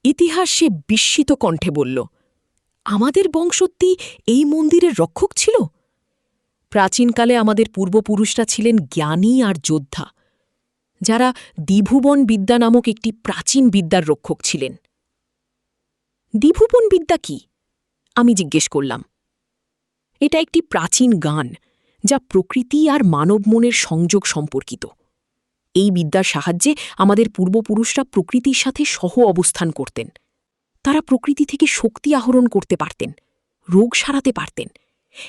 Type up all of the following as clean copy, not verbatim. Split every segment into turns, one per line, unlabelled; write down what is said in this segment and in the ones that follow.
ইতিহাস সে বিস্মিত কণ্ঠে বলল, আমাদের বংশোত্তি এই মন্দিরের রক্ষক ছিল? প্রাচীনকালে আমাদের পূর্বপুরুষরা ছিলেন জ্ঞানী আর যোদ্ধা, যারা দ্বিভুবন বিদ্যা নামক একটি প্রাচীন বিদ্যার রক্ষক ছিলেন। দ্বিভুবন বিদ্যা কি? আমি জিজ্ঞেস করলাম। এটা একটি প্রাচীন গান, যা প্রকৃতি আর মানব মনের সংযোগ সম্পর্কিত। এই বিদ্যার সাহায্যে আমাদের পূর্বপুরুষরা প্রকৃতির সাথে সহ অবস্থান করতেন। তারা প্রকৃতি থেকে শক্তি আহরণ করতে পারতেন, রোগ সারাতে পারতেন,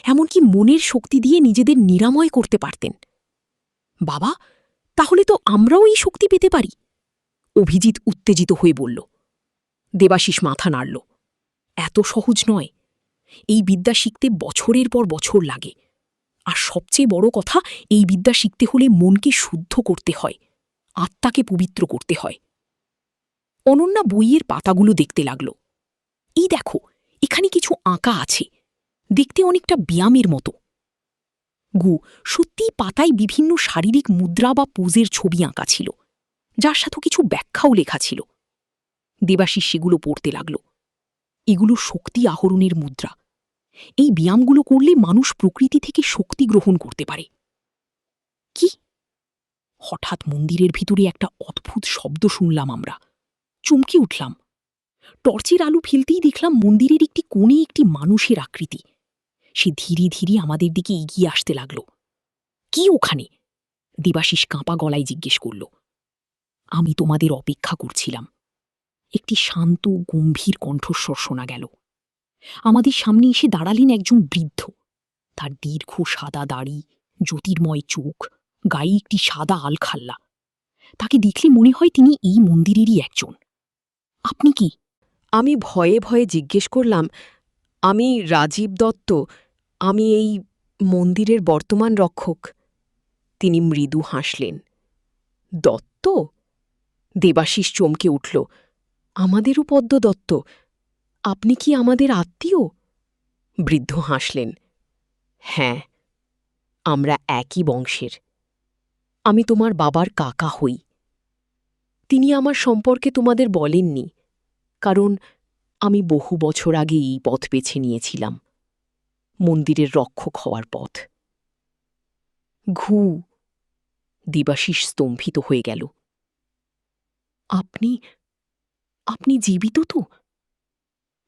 এমনকি মনের শক্তি দিয়ে নিজেদের নিরাময় করতে পারতেন। বাবা, তাহলে তো আমরাও এই শক্তি পেতে পারি? অভিজিৎ উত্তেজিত হয়ে বলল। দেবাশিস মাথা নাড়ল। এত সহজ নয়। এই বিদ্যা শিখতে বছরের পর বছর লাগে। আর সবচেয়ে বড় কথা, এই বিদ্যা শিখতে হলে মনকে শুদ্ধ করতে হয়, আত্মাকে পবিত্র করতে হয়। অনন্যা বইয়ের পাতাগুলো দেখতে লাগল। এই দেখো, এখানে কিছু আঁকা আছে, দেখতে অনেকটা ব্যায়ামের মতো। গু, সত্যিই পাতায় বিভিন্ন শারীরিক মুদ্রা বা পোজের ছবি আঁকা ছিল, যার সাথে কিছু ব্যাখ্যাও লেখা ছিল। দেবাশিস সেগুলো পড়তে লাগল। এগুলো শক্তি আহরণের মুদ্রা। এই ব্যায়ামগুলো করলে মানুষ প্রকৃতি থেকে শক্তি গ্রহণ করতে পারে। কি? হঠাৎ মন্দিরের ভিতরে একটা অদ্ভুত শব্দ শুনলাম আমরা। চমকে উঠলাম। টর্চের আলো ফেলতেই দেখলাম মন্দিরের একটি কোণে একটি মানুষের আকৃতি। সে ধীরে ধীরে আমাদের দিকে এগিয়ে আসতে লাগল। কি ওখানে? দেবাশিস কাঁপা গলায় জিজ্ঞেস করল। আমি তোমাদের অপেক্ষা করছিলাম। একটি শান্ত গম্ভীর কণ্ঠস্বর শোনা গেল। আমাদের সামনে এসে দাঁড়ালেন একজন বৃদ্ধ। তার দীর্ঘ সাদা দাড়ি, জ্যোতির্ময় চোখ, গায়ে একটি সাদা আলখাল্লা। তাকে দেখলে মনে হয় তিনি এই মন্দিরেরই একজন। আপনি কি? আমি ভয়ে ভয়ে জিজ্ঞেস করলাম, আমি রাজীব দত্ত। আমি এই মন্দিরের বর্তমান রক্ষক। তিনি মৃদু হাসলেন। দত্ত? দেবাশিস চমকে উঠল। আমাদেরও পদ্ম দত্ত। আপনি কি আমাদের আত্মীয়? বৃদ্ধ হাসলেন। হ্যাঁ, আমরা একই বংশের। আমি তোমার বাবার কাকা হই। তিনি আমার সম্পর্কে তোমাদের বলেননি, কারণ আমি বহু বছর আগে এই পথ বেছে নিয়েছিলাম, মন্দিরের রক্ষক হওয়ার পথ। ঘু। দেবাশিস স্তম্ভিত হয়ে গেল। আপনি আপনি জীবিত তো?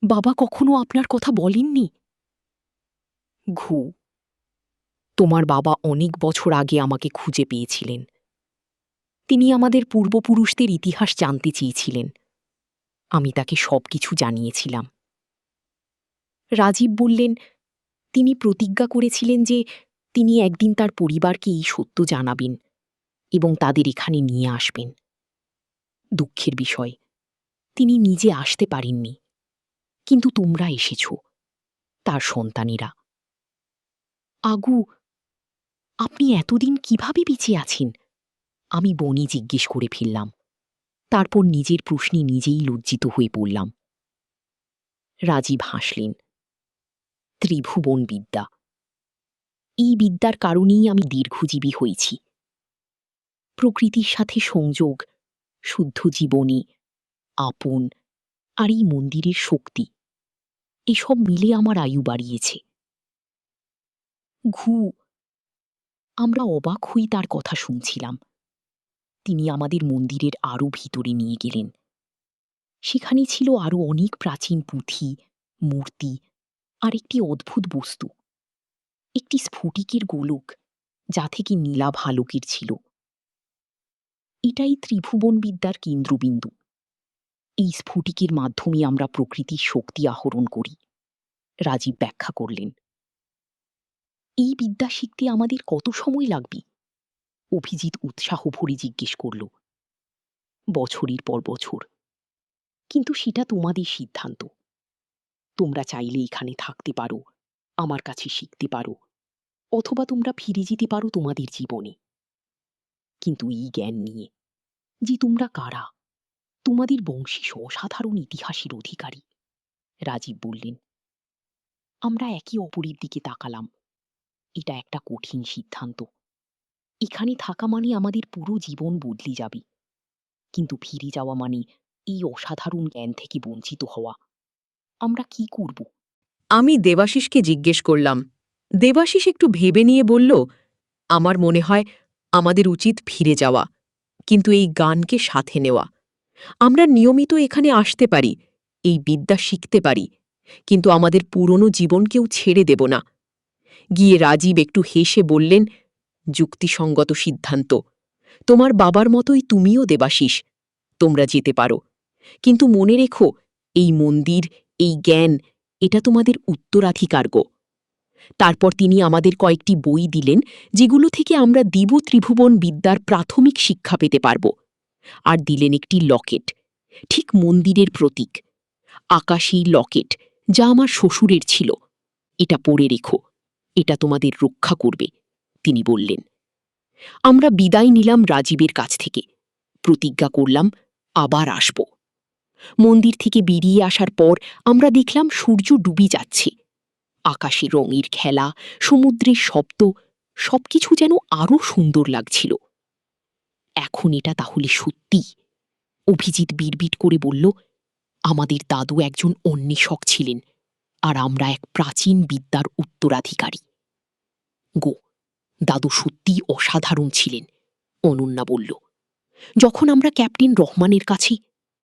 বাবা কখনো আপনার কথা বলেননি? ঘু। তোমার বাবা অনেক বছর আগে আমাকে খুঁজে পেয়েছিলেন। তিনি আমাদের পূর্বপুরুষদের ইতিহাস জানতে চেয়েছিলেন। আমি তাকে সবকিছু জানিয়েছিলাম। রাজীব বললেন, তিনি প্রতিজ্ঞা করেছিলেন যে তিনি একদিন তার পরিবারকে এই সত্য জানাবেন এবং তাদের এখানে নিয়ে আসবেন। দুঃখের বিষয়, তিনি নিজে আসতে পারেননি, কিন্তু তোমরা এসেছ, তার সন্তানেরা। আগু, আপনি এতদিন কিভাবে বেঁচে আছেন? আমি বনি জিজ্ঞেস করে ফেললাম। তারপর নিজের প্রশ্নে নিজেই লজ্জিত হয়ে পড়লাম। রাজীব হাসলেন। ত্রিভুবন বিদ্যা। এই বিদ্যার কারণেই আমি দীর্ঘজীবী হয়েছি। প্রকৃতির সাথে সংযোগ, শুদ্ধ জীবনী, আপন আর এই মন্দিরের শক্তি, এসব মিলে আমার আয়ু বাড়িয়েছে। ঘু। আমরা অবাক হই তার কথা শুনছিলাম। তিনি আমাদের মন্দিরের আরও ভিতরে নিয়ে গেলেন। সেখানে ছিল আরও অনেক প্রাচীন পুঁথি, মূর্তি আর একটি অদ্ভুত বস্তু, একটি স্ফটিকের গোলক, যা থেকে নীলাভ আলোকের ছিল। এটাই ত্রিভুবন বিদ্যার কেন্দ্রবিন্দু। এই স্ফটিকের মাধ্যমে আমরা প্রকৃতির শক্তি আহরণ করি, রাজীব ব্যাখ্যা করলেন। এই বিদ্যা শিখতে আমাদের কত সময় লাগবে? অভিজিৎ উৎসাহ ভরে জিজ্ঞেস করল। বছরের পর বছর, কিন্তু সেটা তোমাদের সিদ্ধান্ত। তোমরা চাইলে এখানে থাকতে পারো, আমার কাছে শিখতে পারো, অথবা তোমরা ফিরে যেতে পারো তোমাদের জীবনে, কিন্তু এই জ্ঞান নিয়ে যে তোমরা কারা, তোমাদের বংশী অসাধারণ ইতিহাসের অধিকারী। রাজীব বললেন। আমরা একে অপরের দিকে তাকালাম। এটা একটা কঠিন সিদ্ধান্ত। এখানে থাকা মানে আমাদের পুরো জীবন বদলে যাবে, কিন্তু ফিরে যাওয়া মানে
এই অসাধারণ জ্ঞান থেকে বঞ্চিত হওয়া। আমরা কি করব?
আমি দেবাশিসকে জিজ্ঞেস করলাম। দেবাশিস একটু ভেবে নিয়ে বলল, আমার মনে হয় আমাদের উচিত ফিরে যাওয়া, কিন্তু এই গানকে সাথে নেওয়া। আমরা নিয়মিত এখানে আসতে পারি, এই বিদ্যা শিখতে পারি, কিন্তু আমাদের পুরনো জীবনকেও ছেড়ে দেব না। গিয়ে রাজীব একটু হেসে বললেন, যুক্তিসঙ্গত সিদ্ধান্ত। তোমার বাবার মতোই তুমিও দেবাশিস। তোমরা যেতে পারো, কিন্তু মনে রেখো, এই মন্দির, এই জ্ঞান, এটা তোমাদের উত্তরাধিকার গো। তারপর তিনি আমাদের কয়েকটি বই দিলেন, যেগুলো থেকে আমরা দিব ত্রিভুবন বিদ্যার প্রাথমিক শিক্ষা পেতে পারব। আর দিলেন একটি লকেট, ঠিক মন্দিরের প্রতীক, আকাশী লকেট, যা আমার শ্বশুরের ছিল। এটা পরে রেখো, এটা তোমাদের রক্ষা করবে, তিনি বললেন। আমরা বিদায় নিলাম রাজীবের কাছ থেকে, প্রতিজ্ঞা করলাম আবার আসব। মন্দির থেকে বেরিয়ে আসার পর আমরা দেখলাম সূর্য ডুবে যাচ্ছে। আকাশে রঙের খেলা, সমুদ্রের শব্দ, সবকিছু যেন আরও সুন্দর লাগছিল। এখন এটা তাহলে সত্যি? অভিজিৎ বিড়বিড় করে বলল, আমাদের দাদু একজন অন্বেষক ছিলেন, আর আমরা এক প্রাচীন বিদ্যার উত্তরাধিকারী। গো, দাদু সত্যিই অসাধারণ ছিলেন, অনন্যা বলল। যখন আমরা ক্যাপ্টেন রহমানের কাছে